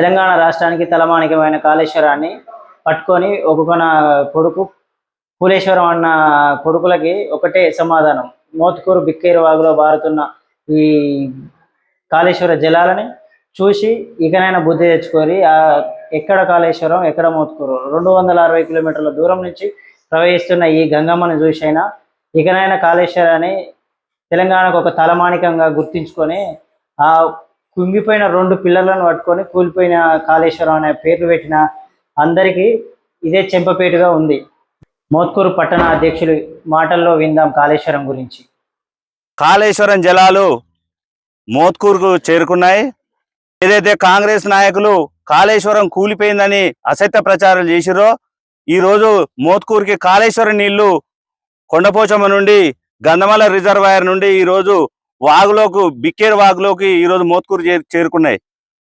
తెలంగాణ రాష్ట్రానికి తలమానికమైన కాళేశ్వరాన్ని పట్టుకొని ఒక్కొక్క కొడుకు పూలేశ్వరం అన్న కొడుకులకి ఒకటే సమాధానం. మోత్కూరు బిక్కేరు వాగులో బారుతున్న ఈ కాళేశ్వర జలాలని చూసి ఇకనైనా బుద్ధి తెచ్చుకొని ఎక్కడ కాళేశ్వరం ఎక్కడ మోత్కూరు 260 కిలోమీటర్ల దూరం నుంచి ప్రవహిస్తున్న ఈ గంగమ్మను చూసైనా ఇకనైనా కాళేశ్వరాన్ని తెలంగాణకు ఒక తలమానికంగా గుర్తించుకొని ఆ కుంగిపోయిన 2 పిల్లర్లను పట్టుకొని కూలిపోయిన కాళేశ్వరం అనే పేర్లు పెట్టిన అందరికీ ఇదే చెంపపేటుగా ఉంది. మోత్కూరు పట్టణ అధ్యక్షులు మాటల్లో విందాం కాళేశ్వరం గురించి. కాళేశ్వరం జలాలు మోత్కూరుకు చేరుకున్నాయి. ఏదైతే కాంగ్రెస్ నాయకులు కాళేశ్వరం కూలిపోయిందని అసత్య ప్రచారం చేసిరో ఈరోజు మోత్కూరుకి కాళేశ్వరం నీళ్లు కొండపోచమ్మ నుండి గంధమల రిజర్వాయర్ నుండి ఈరోజు వాగులోకి బిక్కేరు వాగులోకి ఈరోజు మోత్కూరు చేరుకున్నాయి.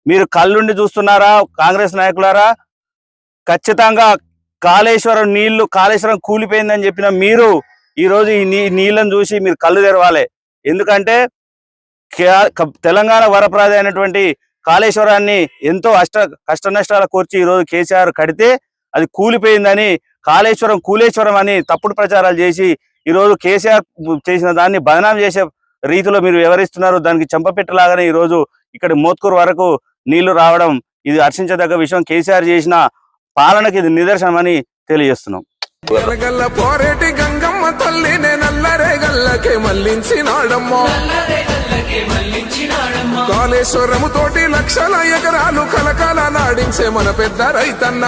మీరు కళ్ళుండి చూస్తున్నారా కాంగ్రెస్ నాయకులారా? ఖచ్చితంగా కాళేశ్వరం కూలిపోయిందని చెప్పిన మీరు ఈరోజు ఈ నీళ్ళను చూసి మీరు కళ్ళు తెరవాలి. ఎందుకంటే తెలంగాణ వరప్రాది అయినటువంటి కాళేశ్వరాన్ని ఎంతో కష్ట నష్టాల కోర్చి ఈరోజు కేసీఆర్ కడితే అది కూలిపోయిందని కూలేశ్వరం అని తప్పుడు ప్రచారాలు చేసి ఈరోజు కేసీఆర్ చేసిన దాన్ని బదనాం చేసే రీతిలో మీరు వ్యవహరిస్తున్నారు. దానికి చెంపపెట్టలాగానే ఈరోజు ఇక్కడ మోత్కూరు వరకు నీళ్లు రావడం ఇది హర్షించదగ్గ విషయం. కేసీఆర్ చేసిన పాలనకి ఇది నిదర్శనమని తెలియజేస్తున్నాం. గంగమ్మ తల్లినే నల్లరే గల్లకే మళ్ళించినాడమ్మో కాళేశ్వరము తోటి లక్షల ఎకరాలు కలకాల నాడించే మన పెద్ద రైతన్న.